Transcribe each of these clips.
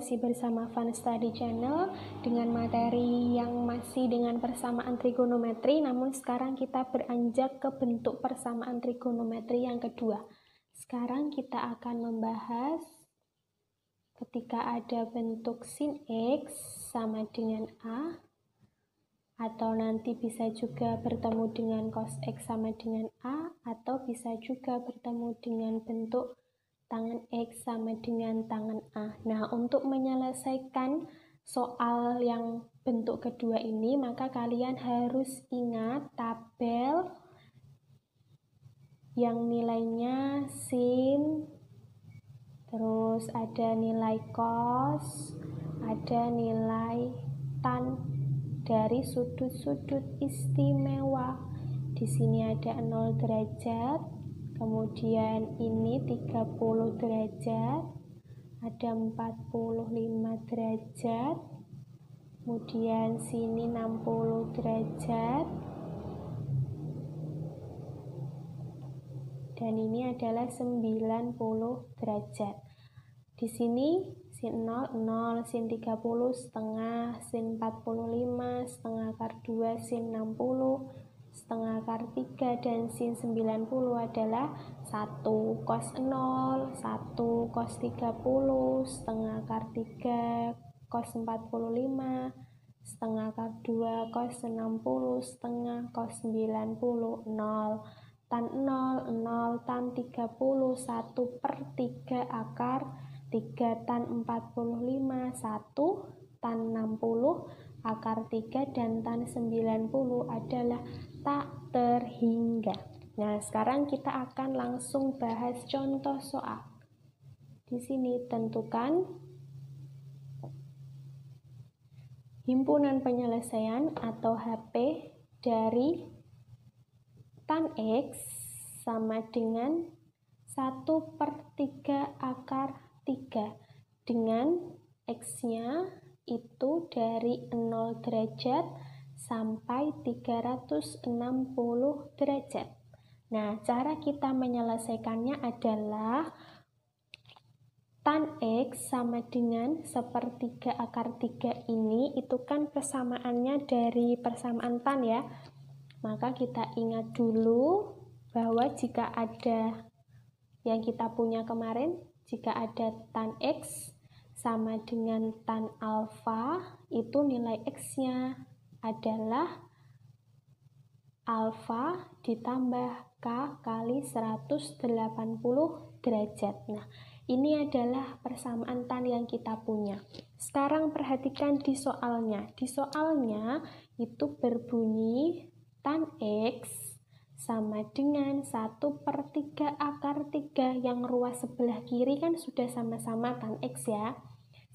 masih bersama Fun Study Channel dengan materi yang masih dengan persamaan trigonometri, namun sekarang kita beranjak ke bentuk persamaan trigonometri yang kedua. Sekarang kita akan membahas ketika ada bentuk sin X sama dengan A, atau nanti bisa juga bertemu dengan cos X sama dengan A, atau bisa juga bertemu dengan bentuk tangan X sama dengan tangan A. Nah, untuk menyelesaikan soal yang bentuk kedua ini, maka kalian harus ingat tabel yang nilainya sin, terus ada nilai cos, ada nilai tan dari sudut-sudut istimewa. Di sini ada 0 derajat. Kemudian ini 30 derajat, ada 45 derajat, kemudian sini 60 derajat, dan ini adalah 90 derajat. Di sini sin 0, 0, sin 30 setengah, sin 45 setengah akar 2, sin 60 setengah akar 3, dan sin 90 adalah 1 cos 0, 1 cos 30 setengah akar 3, cos 45 setengah akar 2, cos 60 setengah, cos 90, 0 tan 0, 0 tan 30, 1 per 3 akar 3 tan 45, 1 tan 60 akar 3, dan tan 90 adalah tak terhingga. Nah, sekarang kita akan langsung bahas contoh soal. Di sini tentukan himpunan penyelesaian atau HP dari tan X sama dengan 1 per 3 akar 3 dengan X-nya itu dari 0 derajat sampai 360 derajat. Nah, cara kita menyelesaikannya adalah tan X sama dengan 1/3 akar 3 ini, itu kan persamaannya dari persamaan tan ya. Maka kita ingat dulu bahwa jika ada yang kita punya kemarin, jika ada tan X sama dengan tan alfa, itu nilai X-nya adalah alfa ditambah K kali 180 derajat. Nah, ini adalah persamaan tan yang kita punya. Sekarang perhatikan di soalnya. Di soalnya itu berbunyi tan X sama dengan 1 per 3 akar 3. Yang ruas sebelah kiri kan sudah sama-sama tan X ya.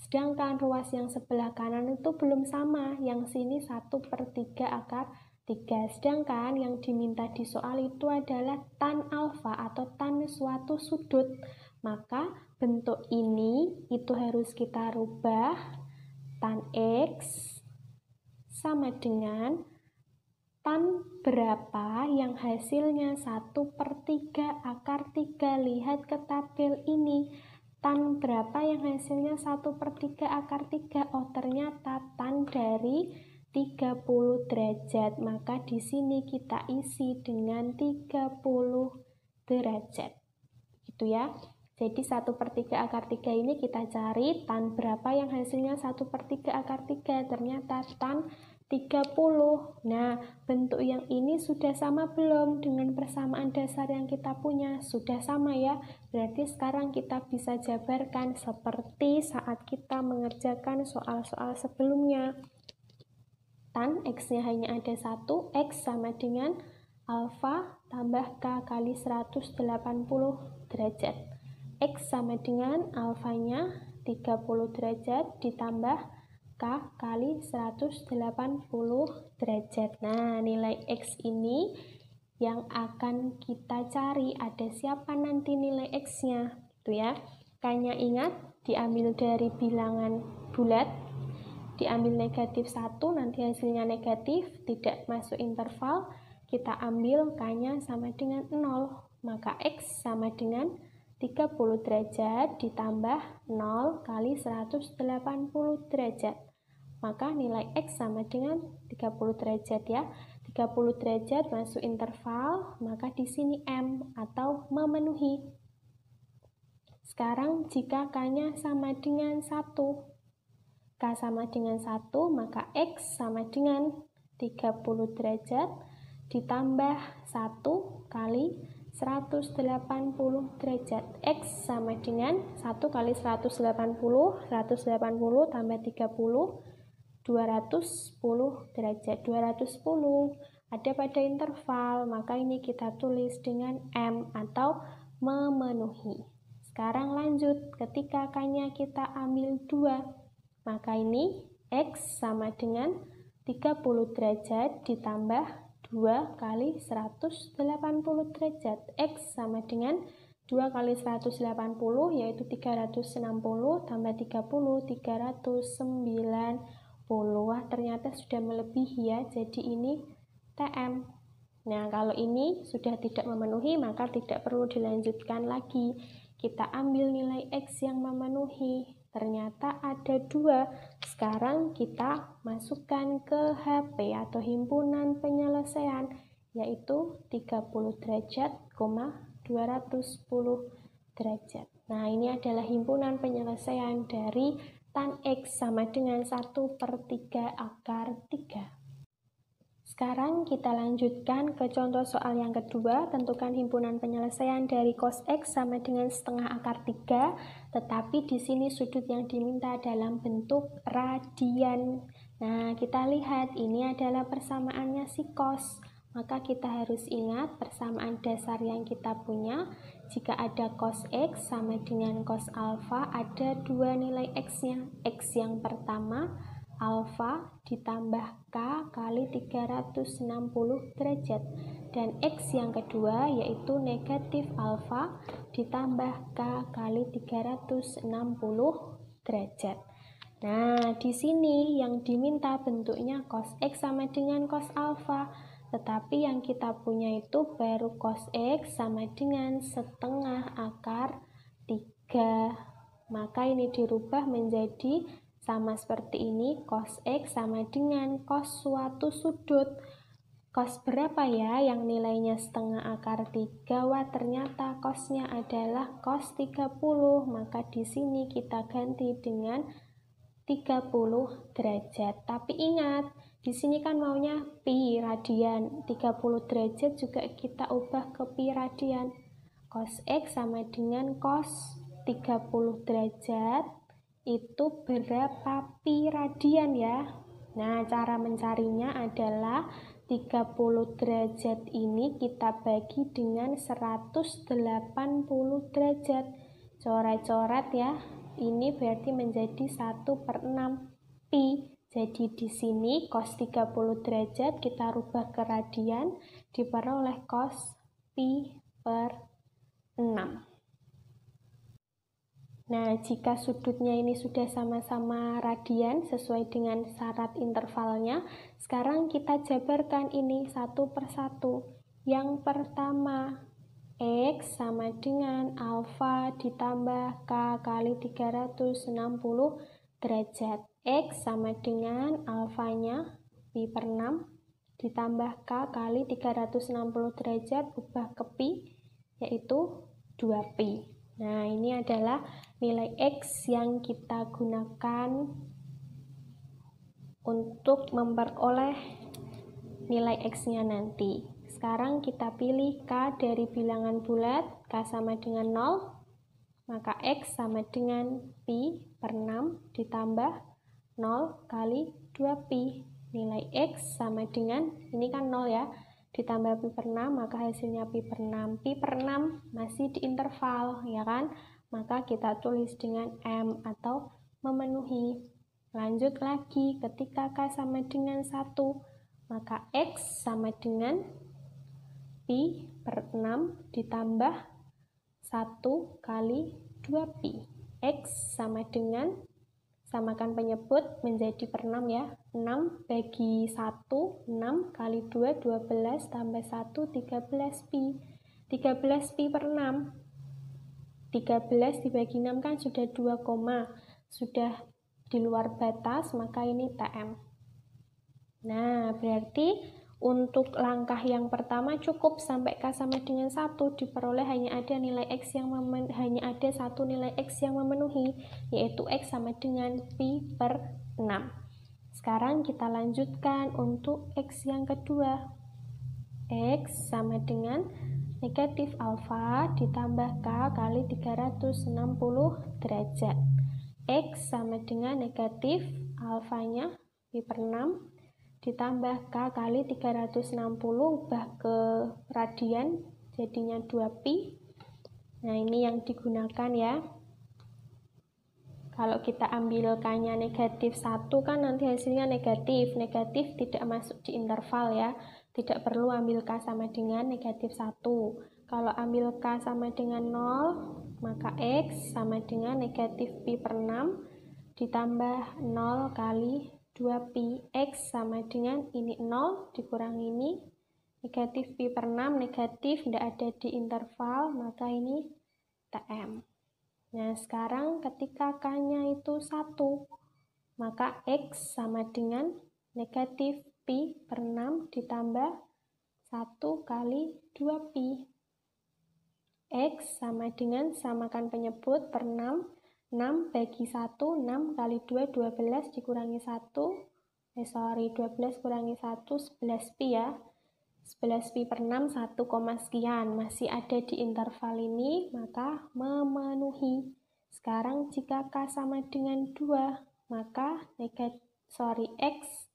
Sedangkan ruas yang sebelah kanan itu belum sama. Yang sini 1 per 3 akar 3. Sedangkan yang diminta di soal itu adalah tan alfa atau tan suatu sudut. Maka bentuk ini itu harus kita rubah. Tan X sama dengan tan berapa yang hasilnya 1 per 3 akar 3. Lihat ke tabel ini. Tan berapa yang hasilnya 1 per 3 akar 3? Oh, ternyata tan dari 30 derajat. Maka di sini kita isi dengan 30 derajat. Gitu ya. Jadi 1 per 3 akar 3 ini kita cari tan berapa yang hasilnya 1 per 3 akar 3. Ternyata tan 30. Nah, bentuk yang ini sudah sama belum dengan persamaan dasar yang kita punya? Sudah sama ya. Berarti sekarang kita bisa jabarkan seperti saat kita mengerjakan soal-soal sebelumnya. Tan X-nya hanya ada 1, X sama dengan alfa tambah K kali 180 derajat. X sama dengan alfanya 30 derajat ditambah K kali 180 derajat. Nah, nilai X ini yang akan kita cari. Ada siapa nanti nilai X-nya? Gitu ya. Kayaknya ingat, diambil dari bilangan bulat, diambil negatif 1, nanti hasilnya negatif, tidak masuk interval. Kita ambil K-nya sama dengan 0. Maka X sama dengan 30 derajat ditambah 0 kali 180 derajat. Maka nilai X sama dengan 30 derajat ya. 30 derajat masuk interval, maka di sini M atau memenuhi. Sekarang jika K-nya sama dengan 1, K sama dengan 1, maka X sama dengan 30 derajat ditambah 1 kali 180 derajat. X sama dengan 1 kali 180 tambah 30, 210 derajat. 210 ada pada interval, maka ini kita tulis dengan M atau memenuhi. Sekarang lanjut, ketika K-nya kita ambil 2, maka ini X sama dengan 30 derajat ditambah 2 kali 180 derajat. X sama dengan 2 kali 180 yaitu 360 tambah 30, 390. Wah, ternyata sudah melebihi ya, jadi ini TM. Nah, kalau ini sudah tidak memenuhi, maka tidak perlu dilanjutkan lagi. Kita ambil nilai X yang memenuhi. Ternyata ada 2. Sekarang kita masukkan ke HP atau himpunan penyelesaian, yaitu 30 derajat, 210 derajat. Nah, ini adalah himpunan penyelesaian dari tan X sama dengan 1/3 akar 3. Sekarang kita lanjutkan ke contoh soal yang kedua. Tentukan himpunan penyelesaian dari cos X sama dengan setengah akar 3, tetapi di sini sudut yang diminta dalam bentuk radian. Nah, kita lihat ini adalah persamaannya si cos. Maka kita harus ingat persamaan dasar yang kita punya. Jika ada cos X sama dengan cos alfa, ada 2 nilai X-nya. X yang pertama, alfa ditambah K kali 360 derajat. Dan X yang kedua yaitu negatif alfa ditambah K kali 360 derajat. Nah, di sini yang diminta bentuknya cos X sama dengan cos alfa. Tetapi yang kita punya itu baru cos X sama dengan setengah akar 3. Maka ini dirubah menjadi sama seperti ini, cos X sama dengan cos suatu sudut. Cos berapa ya yang nilainya setengah akar 3? Wah, ternyata cosnya adalah cos 30. Maka di sini kita ganti dengan 30 derajat. Tapi ingat, di sini kan maunya pi radian, 30 derajat juga kita ubah ke pi radian. Cos X sama dengan cos 30 derajat itu berapa pi radian ya? Nah, cara mencarinya adalah 30 derajat ini kita bagi dengan 180 derajat. Coret-coret ya. Ini berarti menjadi 1/6 pi. Jadi di sini cos 30 derajat kita rubah ke radian, diperoleh cos pi per 6. Nah, jika sudutnya ini sudah sama-sama radian sesuai dengan syarat intervalnya, sekarang kita jabarkan ini satu persatu. Yang pertama, X sama dengan alfa ditambah K kali 360 derajat. X sama dengan alfanya pi per 6 ditambah K kali 360 derajat ubah ke pi, yaitu 2 pi. Nah, ini adalah nilai X yang kita gunakan untuk memperoleh nilai X-nya nanti. Sekarang kita pilih K dari bilangan bulat, K sama dengan 0, maka X sama dengan pi per 6 ditambah 0 kali 2pi. Nilai X sama dengan, ini kan 0 ya, ditambah pi per 6, maka hasilnya pi per 6. Pi per 6 masih di interval, ya kan? Maka kita tulis dengan M atau memenuhi. Lanjut lagi, ketika K sama dengan 1, maka X sama dengan pi per 6 ditambah 1 kali 2pi. X sama dengan, samakan penyebut menjadi per 6 ya. 6 bagi 1, 6 kali 2, 12 tambah 1, 13 pi. 13 pi per 6. 13 dibagi 6 kan sudah 2, sudah di luar batas, maka ini TM. Nah, berarti untuk langkah yang pertama cukup sampai K sama dengan 1 diperoleh hanya ada nilai X yang hanya ada satu nilai X yang memenuhi, yaitu X sama dengan pi per 6. Sekarang kita lanjutkan untuk X yang kedua. X sama dengan negatif alfa ditambah K kali 360 derajat. X sama dengan negatif alfanya pi per 6 ditambah K kali 360 ubah ke radian jadinya 2pi. Nah, ini yang digunakan ya. Kalau kita ambil K-nya negatif 1 kan nanti hasilnya negatif. Negatif tidak masuk di interval ya. Tidak perlu ambil K sama dengan negatif 1. Kalau ambil K sama dengan 0, maka X sama dengan negatif pi per 6 ditambah 0 kali 2pi. X sama dengan ini 0 dikurangi ini. Negatif pi per 6 negatif, tidak ada di interval, maka ini TM. Nah, sekarang ketika K-nya itu 1, maka X sama dengan negatif pi per 6 ditambah 1 kali 2pi. X sama dengan, samakan penyebut per 6, 6 bagi 1, 6 kali 2, 12 dikurangi 1, 12 kurangi 1, 11pi ya. 11pi per 6, 1, sekian. Masih ada di interval ini, maka memenuhi. Sekarang jika K sama dengan 2, maka X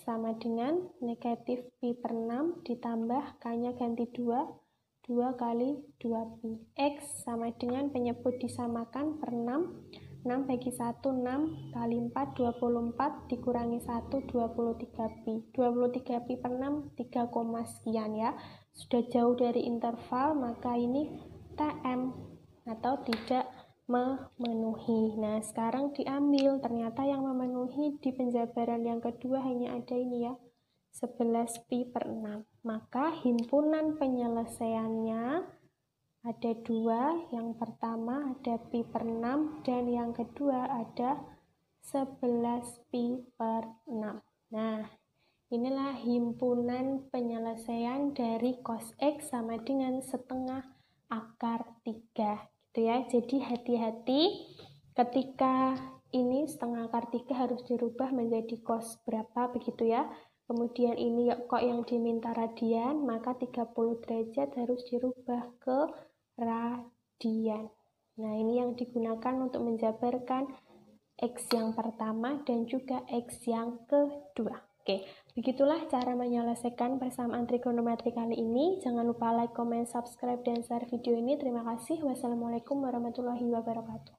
sama dengan negatif pi per 6 ditambah K-nya ganti 2, 2 kali 2pi. X sama dengan penyebut disamakan per 6, 6 bagi 1, 6 kali 4, 24 dikurangi 1, 23pi. 23pi per 6, 3, sekian ya. Sudah jauh dari interval, maka ini TM atau tidak memenuhi. Nah, sekarang diambil, ternyata yang memenuhi di penjabaran yang kedua hanya ada ini ya, 11pi per 6. Maka himpunan penyelesaiannya ada 2, yang pertama ada pi per 6 dan yang kedua ada 11pi per 6. Nah, inilah himpunan penyelesaian dari cos X sama dengan setengah akar 3 gitu ya. Jadi hati-hati ketika ini setengah akar 3 harus dirubah menjadi cos berapa begitu ya. Kemudian ini kok yang diminta radian, maka 30 derajat harus dirubah ke radian. Nah, ini yang digunakan untuk menjabarkan X yang pertama dan juga X yang kedua. Oke, begitulah cara menyelesaikan persamaan trigonometri kali ini. Jangan lupa like, comment, subscribe, dan share video ini. Terima kasih. Wassalamualaikum warahmatullahi wabarakatuh.